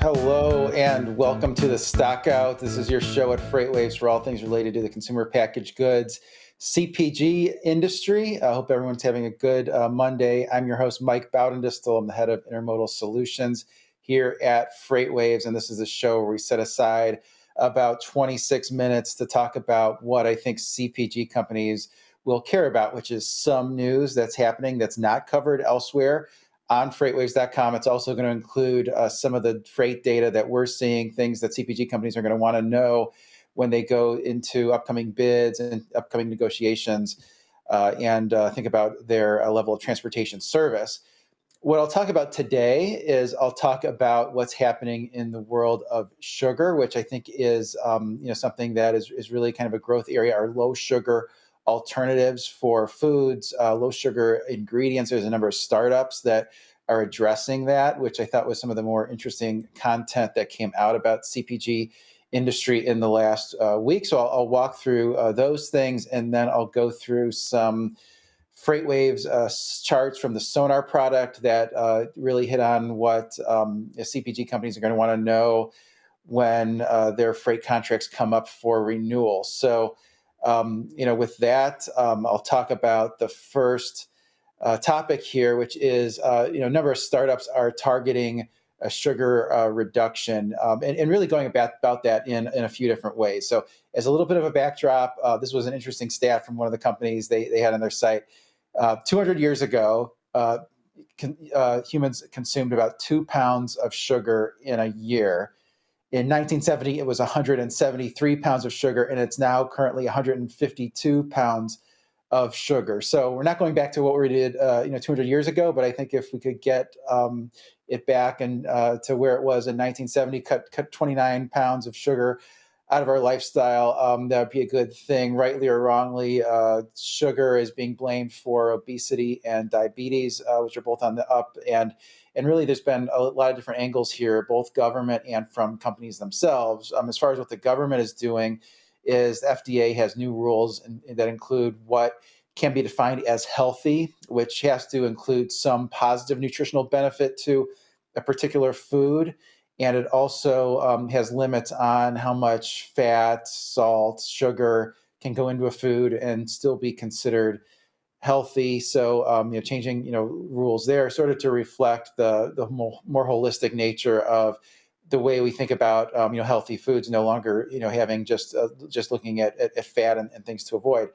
Hello and welcome to the Stock Out. This is your show at FreightWaves for all things related to the consumer packaged goods CPG industry. I hope everyone's having a good Monday. I'm your host, Mike Baudendistel. I'm the head of Intermodal Solutions here at FreightWaves, and this is a show where we set aside about 26 minutes to talk about what I think CPG companies will care about, which is some news that's happening that's not covered elsewhere on FreightWaves.com. It's also going to include some of the freight data that we're seeing, things that CPG companies are going to want to know when they go into upcoming bids and upcoming negotiations and think about their level of transportation service. What I'll talk about today is I'll talk about what's happening in the world of sugar, which I think is something that is really kind of a growth area, our low sugar alternatives for foods, low sugar ingredients. There's a number of startups that are addressing that, which I thought was some of the more interesting content that came out about CPG industry in the last week. So I'll walk through those things, and then I'll go through some FreightWaves charts from the SONAR product that really hit on what CPG companies are going to want to know when their freight contracts come up for renewal. So with that, I'll talk about the first topic here, which is, a number of startups are targeting a sugar reduction and really going about that in a few different ways. So as a little bit of a backdrop, this was an interesting stat from one of the companies they had on their site. 200 years ago, humans consumed about 2 pounds of sugar in a year. In 1970, it was 173 pounds of sugar, and it's now currently 152 pounds of sugar. So we're not going back to what we did, 200 years ago, but I think if we could get it back and to where it was in 1970, cut 29 pounds of sugar out of our lifestyle, that would be a good thing. Rightly or wrongly, sugar is being blamed for obesity and diabetes, which are both on the up. And really, there's been a lot of different angles here, both government and from companies themselves. As far as what the government is doing, is the FDA has new rules that include what can be defined as healthy, which has to include some positive nutritional benefit to a particular food. And it also has limits on how much fat, salt, sugar can go into a food and still be considered healthy. So, changing, rules there sort of to reflect the more holistic nature of the way we think about, healthy foods, no longer, having just looking at fat and things to avoid.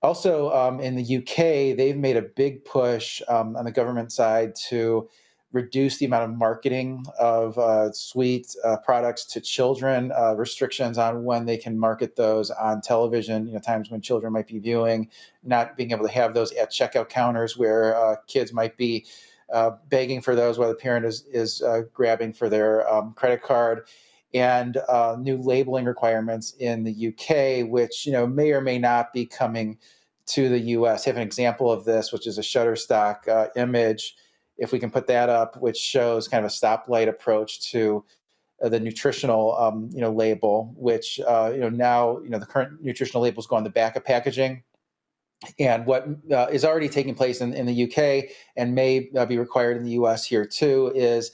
Also, in the UK, they've made a big push on the government side to reduce the amount of marketing of sweet products to children, restrictions on when they can market those on television, times when children might be viewing, not being able to have those at checkout counters where kids might be begging for those while the parent is grabbing for their credit card, and new labeling requirements in the UK, which may or may not be coming to the US. I have an example of this, which is a Shutterstock image, if we can put that up, which shows kind of a stoplight approach to the nutritional, label, which, now, the current nutritional labels go on the back of packaging. And what is already taking place in the UK and may be required in the US here too is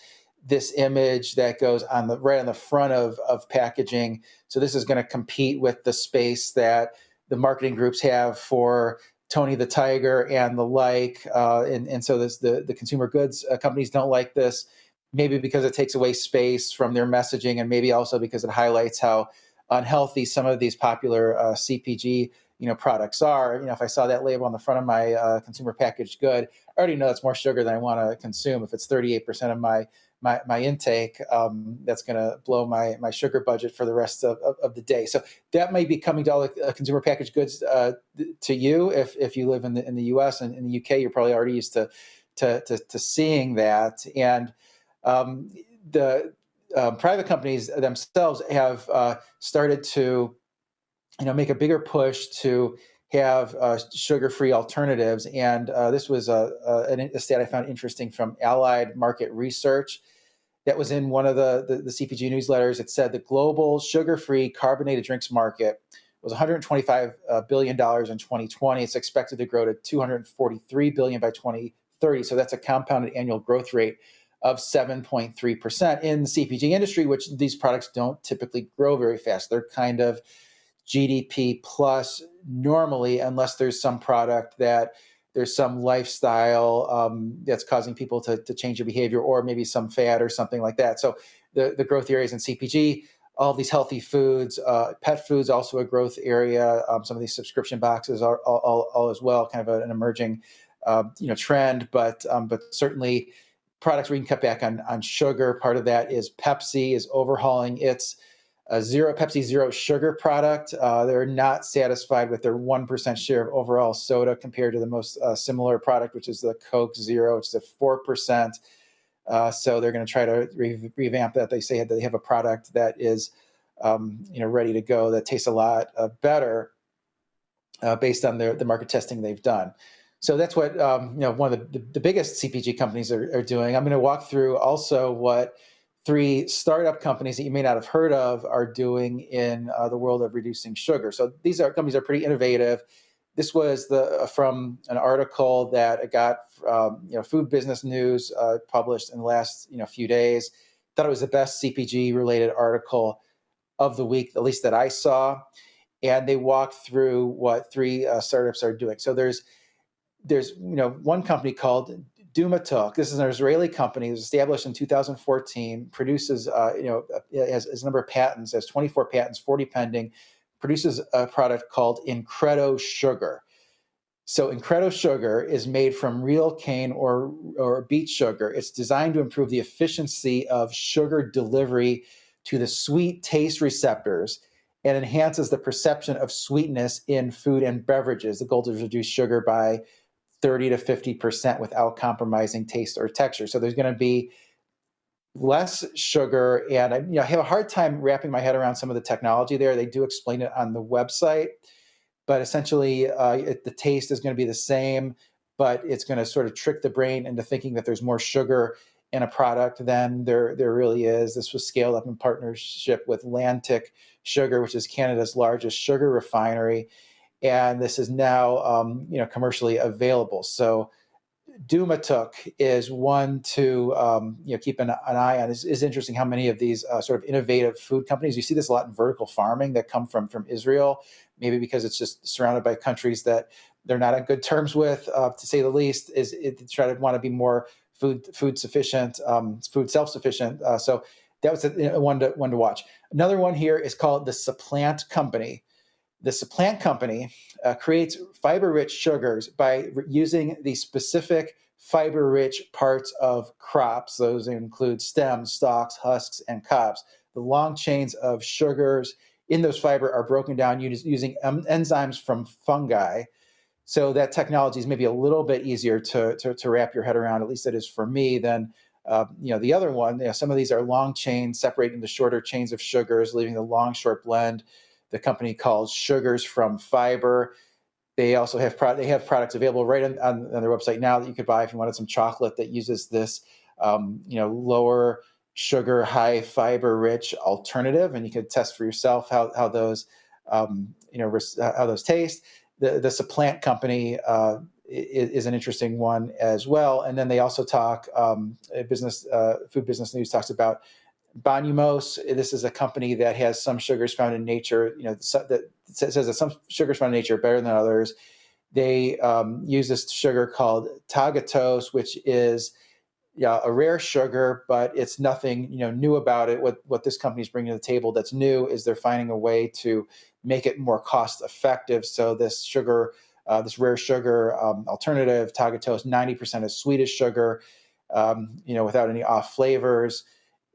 this image that goes right on the front of packaging. So this is going to compete with the space that the marketing groups have for Tony the Tiger and the like. And so the consumer goods companies don't like this, maybe because it takes away space from their messaging, and maybe also because it highlights how unhealthy some of these popular CPG products are. If I saw that label on the front of my consumer packaged good, I already know it's more sugar than I want to consume. If it's 38% of my intake, that's going to blow my sugar budget for the rest of the day. So that may be coming to all the consumer packaged goods to you if you live in the US, and in the UK, you're probably already used to seeing that. And the private companies themselves have started to make a bigger push to have sugar-free alternatives. And this was a stat I found interesting from Allied Market Research that was in one of the CPG newsletters. It said the global sugar-free carbonated drinks market was $125 billion in 2020. It's expected to grow to $243 billion by 2030. So that's a compounded annual growth rate of 7.3% in the CPG industry, which these products don't typically grow very fast. They're kind of GDP plus normally, unless there's some product that there's some lifestyle that's causing people to change their behavior, or maybe some fad or something like that. So the growth areas in CPG, all these healthy foods, pet foods, also a growth area. Some of these subscription boxes are all as well, kind of an emerging trend, but certainly products where you can cut back on sugar. Part of that is Pepsi is overhauling its Pepsi Zero Sugar product. They're not satisfied with their 1% share of overall soda compared to the most similar product, which is the Coke Zero, which is at 4%. So they're going to try to revamp that. They say that they have a product that is ready to go, that tastes a lot better based on the market testing they've done. So that's what one of the biggest CPG companies are doing. I'm going to walk through also what 3 startup companies that you may not have heard of are doing in the world of reducing sugar. So these companies are pretty innovative. This was from an article that I got Food Business News published in the last few days. Thought it was the best CPG related article of the week, at least that I saw. And they walked through what 3 startups are doing. So there's one company called Dumatok. This is an Israeli company. It was established in 2014. Produces has a number of patents. Has 24 patents, 40 pending. Produces a product called Incredo Sugar. So Incredo Sugar is made from real cane or beet sugar. It's designed to improve the efficiency of sugar delivery to the sweet taste receptors and enhances the perception of sweetness in food and beverages. The goal is to reduce sugar by 30 to 50% without compromising taste or texture. So there's going to be less sugar, and I have a hard time wrapping my head around some of the technology there. They do explain it on the website, but essentially the taste is going to be the same, but it's going to sort of trick the brain into thinking that there's more sugar in a product than there really is. This was scaled up in partnership with Lantic Sugar, which is Canada's largest sugar refinery. And this is now, commercially available. So Dumatok is one to keep an eye on. It's interesting how many of these sort of innovative food companies, you see this a lot in vertical farming that come from Israel, maybe because it's just surrounded by countries that they're not on good terms with, to say the least, try to want to be more food sufficient, food self-sufficient. So that was one to watch. Another one here is called the Supplant Company. The Supplant Company creates fiber-rich sugars by using the specific fiber-rich parts of crops. Those include stems, stalks, husks, and cobs. The long chains of sugars in those fiber are broken down using enzymes from fungi. So that technology is maybe a little bit easier to wrap your head around, at least it is for me, than the other one. Some of these are long chains separating the shorter chains of sugars, leaving the long, short blend. The company calls Sugars from Fiber. They also have products available right on their website now that you could buy if you wanted some chocolate that uses this lower sugar, high fiber rich alternative, and you could test for yourself how those how those taste. The Supplant Company is an interesting one as well. And then they also talk Food Business News talks about Bonumose. This is a company that has some sugars found in nature, that says that some sugars found in nature are better than others. They use this sugar called tagatose, which is a rare sugar, but it's nothing new about it. What this company is bringing to the table that's new is they're finding a way to make it more cost effective. So this sugar, this rare sugar alternative, tagatose, 90% is Swedish sugar, without any off flavors.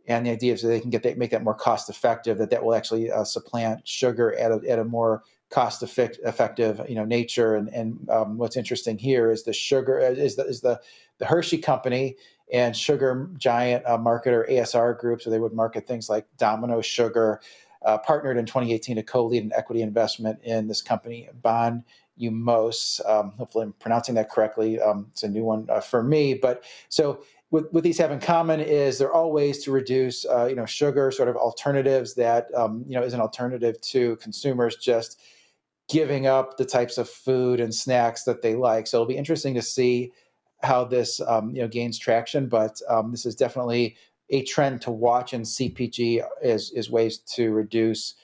And the idea is that they can make that more cost effective, that will actually supplant sugar at a more cost effective nature. And what's interesting here is the sugar is the Hershey Company and sugar giant marketer ASR Group. So they would market things like Domino Sugar, partnered in 2018 to co-lead an equity investment in this company, Bonumose. Hopefully I'm pronouncing that correctly. It's a new one for me. But so what these have in common is they're all ways to reduce, sugar, sort of alternatives that, is an alternative to consumers just giving up the types of food and snacks that they like. So it'll be interesting to see how this gains traction. But this is definitely a trend to watch in CPG is ways to reduce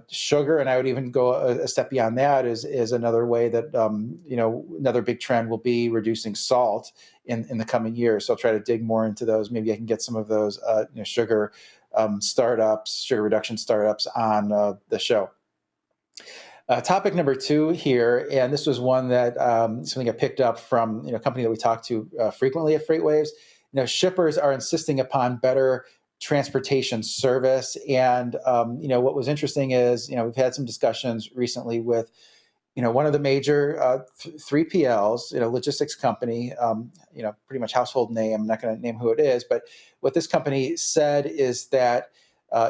sugar, and I would even go a step beyond that. Is another way that another big trend will be reducing salt in the coming years. So I'll try to dig more into those. Maybe I can get some of those sugar startups, sugar reduction startups on the show. Topic number 2 here, and this was one that something I picked up from a company that we talk to frequently at FreightWaves. Shippers are insisting upon better transportation service, and what was interesting is we've had some discussions recently with one of the major 3PLs, logistics company, pretty much household name. I'm not going to name who it is, but what this company said is that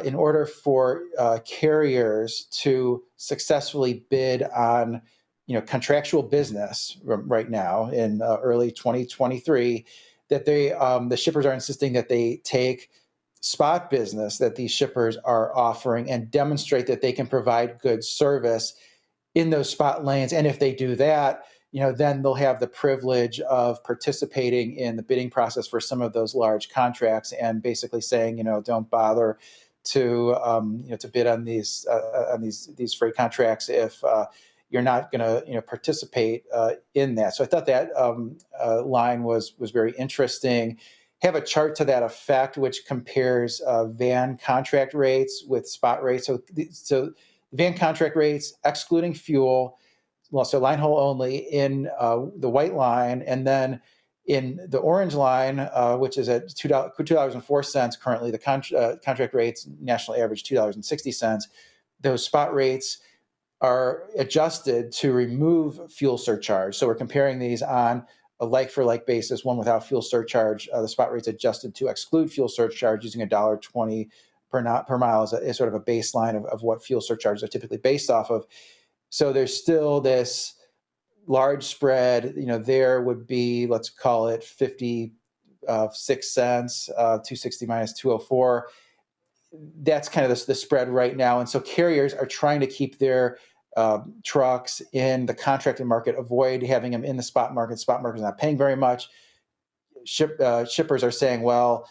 in order for carriers to successfully bid on contractual business right now in early 2023, that the shippers are insisting that they take spot business that these shippers are offering and demonstrate that they can provide good service in those spot lanes. And if they do that, then they'll have the privilege of participating in the bidding process for some of those large contracts, and basically saying, don't bother to bid on these freight contracts if you're not going to participate in that. So I thought that line was very interesting. Have a chart to that effect, which compares van contract rates with spot rates. So van contract rates, excluding fuel, so line haul only, in the white line, and then in the orange line, which is at $2.04 currently, the contract rates, national average $2.60. Those spot rates are adjusted to remove fuel surcharge. So we're comparing these on a like-for-like basis, one without fuel surcharge. The spot rate's adjusted to exclude fuel surcharge using $1.20 per mile as sort of a baseline of what fuel surcharges are typically based off of. So there's still this large spread. There would be, let's call it 56 cents, 260 minus 204. That's kind of the spread right now. And so carriers are trying to keep their trucks in the contracted market, avoid having them in the spot market. Spot market is not paying very much. Shippers are saying, well,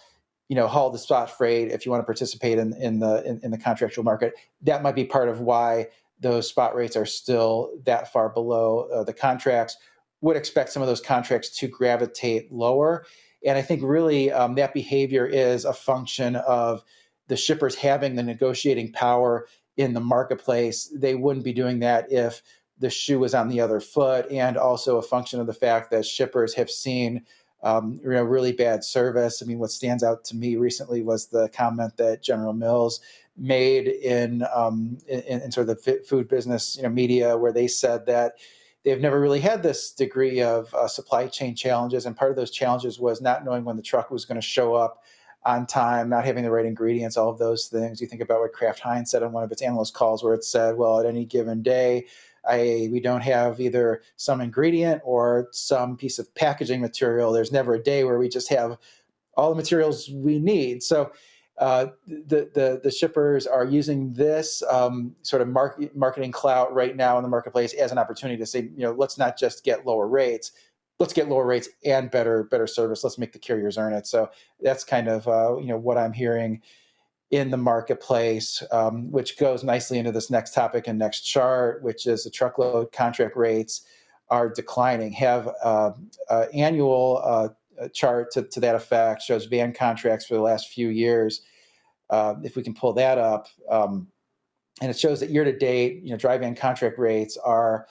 haul the spot freight if you want to participate in the contractual market. That might be part of why those spot rates are still that far below the contracts. Would expect some of those contracts to gravitate lower. And I think really that behavior is a function of the shippers having the negotiating power in the marketplace. They wouldn't be doing that if the shoe was on the other foot, and also a function of the fact that shippers have seen really bad service. I mean, what stands out to me recently was the comment that General Mills made in sort of the food business media, where they said that they've never really had this degree of supply chain challenges, and part of those challenges was not knowing when the truck was going to show up on time, not having the right ingredients, all of those things. You think about what Kraft Heinz said on one of its analyst calls, where it said, well, at any given day, we don't have either some ingredient or some piece of packaging material. There's never a day where we just have all the materials we need. So the shippers are using this sort of marketing clout right now in the marketplace as an opportunity to say, let's not just get lower rates. Let's get lower rates and better service. Let's make the carriers earn it. So that's kind of what I'm hearing in the marketplace, which goes nicely into this next topic and next chart, which is the truckload contract rates are declining. Have annual chart to that effect, shows van contracts for the last few years. If we can pull that up, and it shows that year to date, dry van contract rates are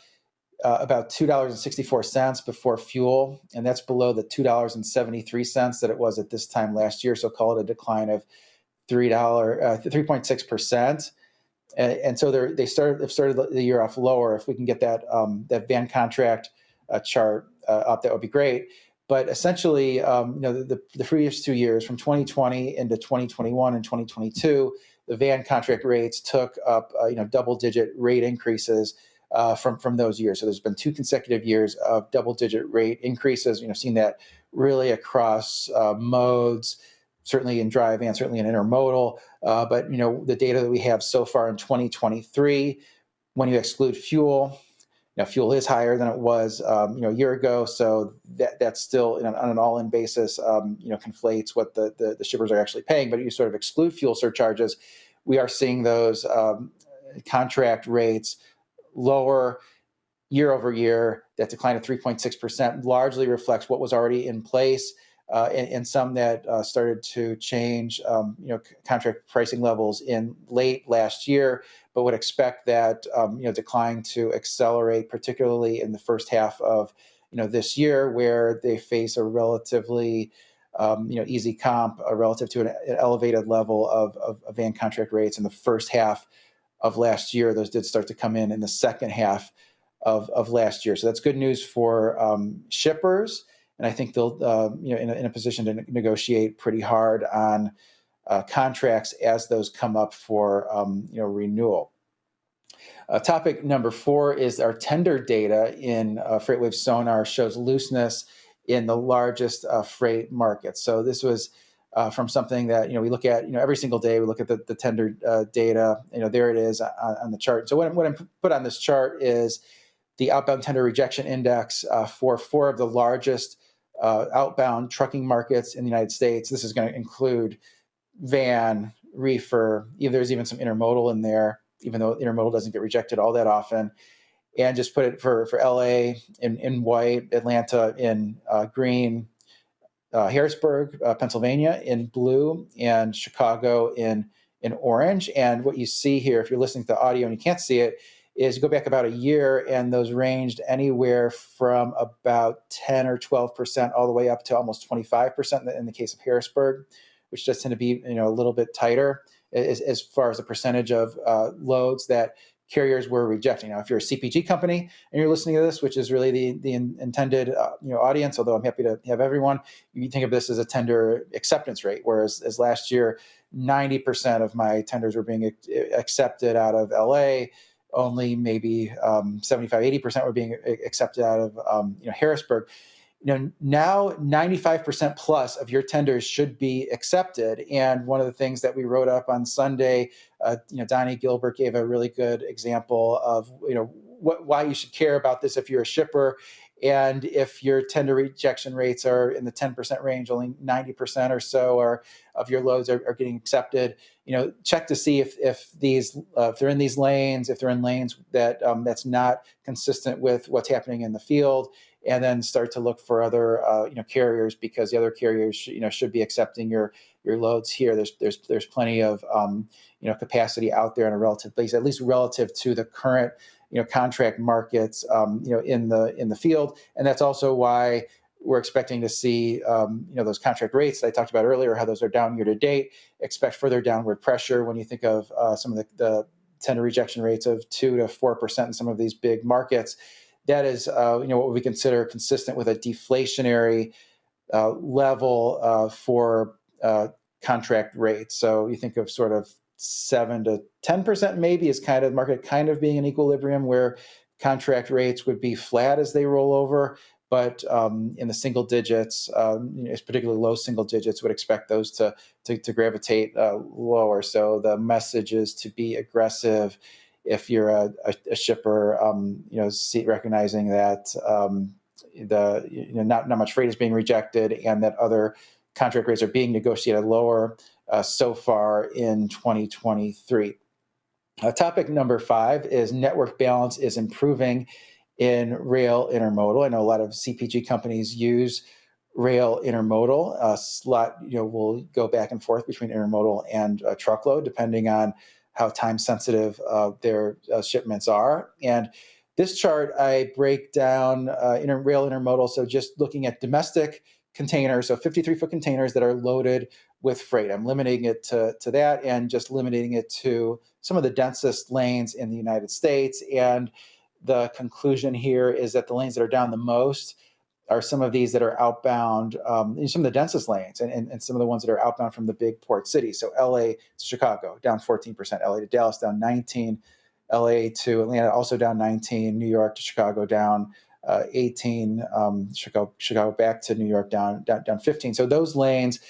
about $2.64 before fuel, and that's below the $2.73 that it was at this time last year. So call it a decline of 3.6%. And so they've started the year off lower. If we can get that van contract chart up, that would be great. But essentially, the previous 2 years, from 2020 into 2021 and 2022, the van contract rates took up double-digit rate increases from those years. So there's been 2 consecutive years of double-digit rate increases. Seen that really across modes, certainly in dry van, certainly in intermodal. But the data that we have so far in 2023, when you exclude fuel, Now, fuel is higher than it was, a year ago, so that's still on an all-in basis, conflates what the shippers are actually paying. But you sort of exclude fuel surcharges, we are seeing those contract rates lower year over year. That decline of 3.6% largely reflects what was already in place, and some that started to change, contract pricing levels in late last year, but would expect that decline to accelerate, particularly in the first half of this year, where they face a relatively easy comp relative to an elevated level of van contract rates in the first half of last year. Those did start to come in the second half of last year. So that's good news for shippers. And I think they'll, in a position to negotiate pretty hard on contracts as those come up for, renewal. Topic number 4 is our tender data in FreightWaves SONAR shows looseness in the largest freight markets. So this was from something that we look at every single day. We look at the tender data. There it is on the chart. So what I put on this chart is the outbound tender rejection index for 4 of the largest outbound trucking markets in the United States. This is going to include van, reefer. There's even some intermodal in there, even though intermodal doesn't get rejected all that often. And just put it for LA in white, Atlanta in green, Harrisburg, Pennsylvania in blue, and Chicago in orange. And what you see here, if you're listening to the audio and you can't see it, is you go back about a year, and those ranged anywhere from about 10 or 12% all the way up to almost 25% in the case of Harrisburg, which does tend to be a little bit tighter as far as the percentage of loads that carriers were rejecting. Now, if you're a CPG company and you're listening to this, which is really the intended audience, although I'm happy to have everyone, you think of this as a tender acceptance rate, whereas as last year, 90% of my tenders were being accepted out of LA. Only maybe 75, 80% were being accepted out of Harrisburg. Now 95% plus of your tenders should be accepted. And one of the things that we wrote up on Sunday, Donnie Gilbert gave a really good example of why you should care about this if you're a shipper. And if your tender rejection rates are in the 10% range, only 90% or so of your loads are getting accepted. Check to see if they're in these lanes, if they're in lanes that that's not consistent with what's happening in the field, and then start to look for other carriers, because the other carriers should be accepting your loads here. There's plenty of capacity out there on a relative basis, at least relative to the current contract markets in the field. And that's also why we're expecting to see those contract rates that I talked about earlier, how those are down year to date. Expect further downward pressure when you think of some of the tender rejection rates of 2 to 4% in some of these big markets. That is what we consider consistent with a deflationary level for contract rates. So you think of sort of 7 to 10% maybe is kind of market kind of being in equilibrium, where contract rates would be flat as they roll over, but in the single digits, particularly low single digits, would expect those to gravitate lower. So the message is to be aggressive if you're a shipper, recognizing that not much freight is being rejected, and that other contract rates are being negotiated lower so far in 2023. Topic number 5 is network balance is improving in rail intermodal. I know a lot of CPG companies use rail intermodal. Will go back and forth between intermodal and truckload, depending on how time sensitive their shipments are. And this chart, I break down rail intermodal. So just looking at domestic containers, so 53-foot containers that are loaded with freight. I'm limiting it to that, and just limiting it to some of the densest lanes in the United States. And the conclusion here is that the lanes that are down the most are some of these that are outbound, some of the densest lanes, and some of the ones that are outbound from the big port cities. So LA to Chicago, down 14%, LA to Dallas, down 19%, LA to Atlanta, also down 19%, New York to Chicago, down 18%, Chicago back to New York, down 15%. So those lanes,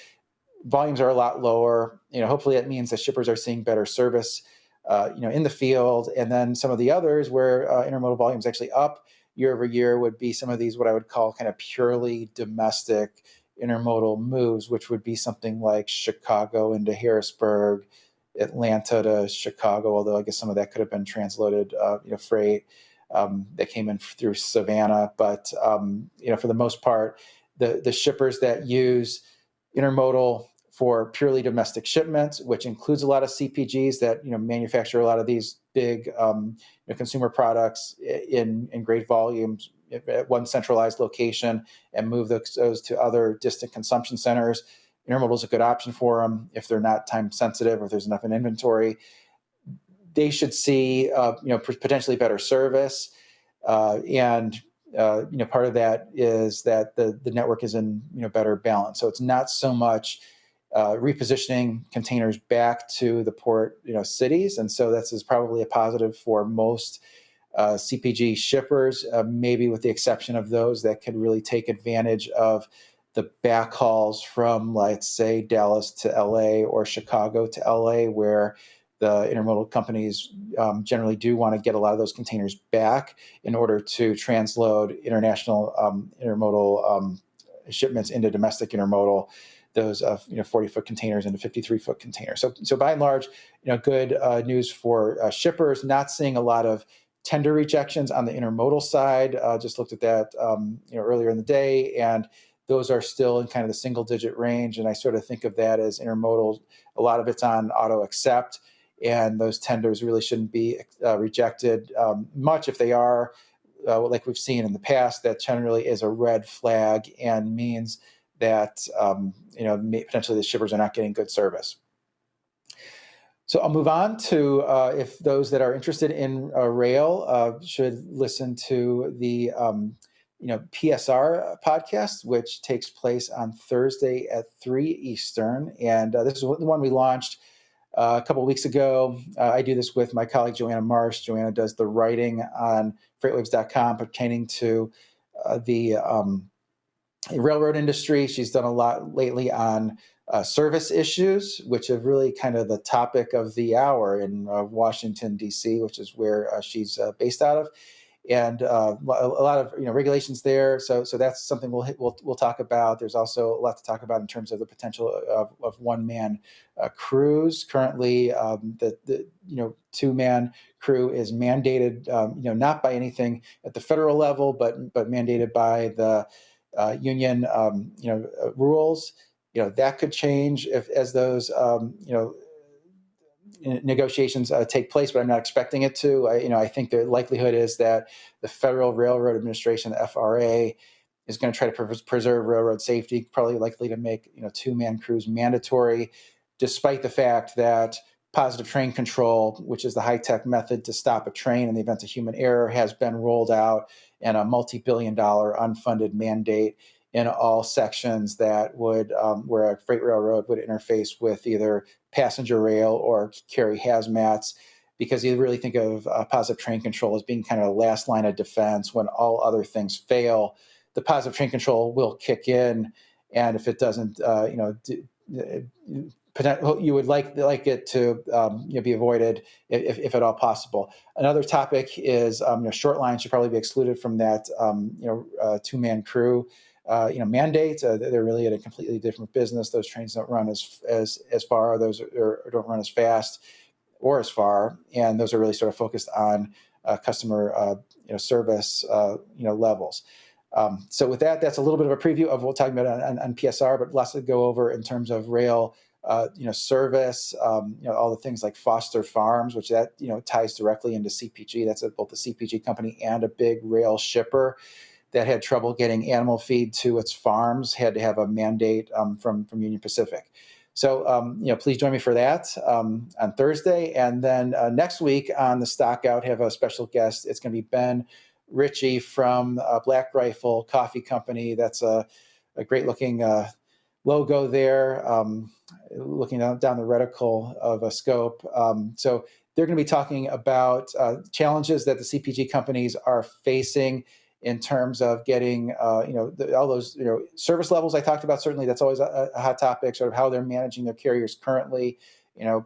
volumes are a lot lower. Hopefully that means that shippers are seeing better service in the field. And then some of the others where intermodal volume is actually up year over year would be some of these, what I would call kind of purely domestic intermodal moves, which would be something like Chicago into Harrisburg, Atlanta to Chicago, although I guess some of that could have been transloaded, freight that came in through Savannah. But, for the most part, the shippers that use intermodal for purely domestic shipments, which includes a lot of CPGs that manufacture a lot of these big consumer products in great volumes at one centralized location and move those to other distant consumption centers. Intermodal is a good option for them if they're not time sensitive or if there's enough in inventory. They should see potentially better service, and part of that is that the network is in better balance. So it's not so much repositioning containers back to the port cities, and so that's probably a positive for most CPG shippers, maybe with the exception of those that could really take advantage of the backhauls from, let's say, Dallas to LA or Chicago to LA, where the intermodal companies generally do want to get a lot of those containers back in order to transload international intermodal shipments into domestic intermodal, those 40-foot containers into 53-foot containers. So by and large, good news for shippers. Not seeing a lot of tender rejections on the intermodal side. Just looked at that earlier in the day, and those are still in kind of the single-digit range. And I sort of think of that as intermodal. A lot of it's on auto accept, and those tenders really shouldn't be rejected much. If they are, like we've seen in the past, that generally is a red flag and means that potentially the shippers are not getting good service. So I'll move on to if those that are interested in rail should listen to the PSR podcast, which takes place on Thursday at 3 Eastern. And this is the one we launched a couple of weeks ago. I do this with my colleague, Joanna Marsh. Joanna does the writing on FreightWaves.com pertaining to the railroad industry. She's done a lot lately on service issues, which are really kind of the topic of the hour in Washington, D.C., which is where she's based out of. And a lot of regulations there, so that's something we'll talk about. There's also a lot to talk about in terms of the potential of one-man crews. Currently, the 2-man crew is mandated, not by anything at the federal level, but mandated by the union rules. That could change as those negotiations take place, but I'm not expecting it to. I think the likelihood is that the Federal Railroad Administration, the FRA, is going to try to preserve railroad safety, probably likely to make 2-man crews mandatory, despite the fact that positive train control, which is the high-tech method to stop a train in the event of human error, has been rolled out in a multi-billion-dollar unfunded mandate in all sections that would where a freight railroad would interface with either passenger rail or carry hazmats, because you really think of positive train control as being kind of a last line of defense. When all other things fail, the positive train control will kick in, and if it doesn't, you would like it to be avoided if at all possible. Another topic is short lines should probably be excluded from that 2-man crew mandate. They're really at a completely different business. Those trains don't run as far. Those don't run as fast or as far, and those are really sort of focused on customer service levels. So with that, that's a little bit of a preview of what we're talking about on PSR, but lots to go over in terms of rail service, all the things like Foster Farms, which that ties directly into CPG. That's both a CPG company and a big rail shipper that had trouble getting animal feed to its farms, had to have a mandate from Union Pacific. So, please join me for that on Thursday. And then next week on the Stock Out, have a special guest. It's going to be Ben Ritchie from Black Rifle Coffee Company. That's a great looking logo there, looking down the reticle of a scope. So they're going to be talking about challenges that the CPG companies are facing in terms of getting, all those, service levels I talked about. Certainly, that's always a hot topic. Sort of how they're managing their carriers currently,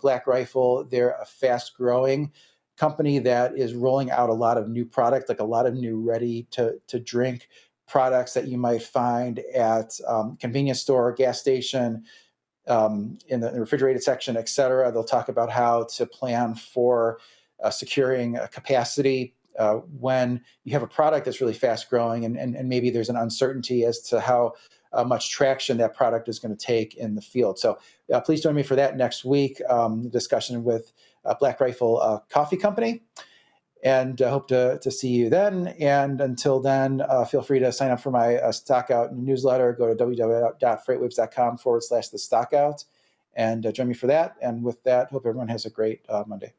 Black Rifle, they're a fast growing company that is rolling out a lot of new product, like a lot of new ready to drink products that you might find at convenience store, gas station, in the refrigerated section, et cetera. They'll talk about how to plan for securing capacity when you have a product that's really fast growing and maybe there's an uncertainty as to how much traction that product is going to take in the field. So please join me for that next week, discussion with Black Rifle Coffee Company. And hope to see you then. And until then, feel free to sign up for my Stockout newsletter. Go to www.freightwaves.com/the Stockout and join me for that. And with that, hope everyone has a great Monday.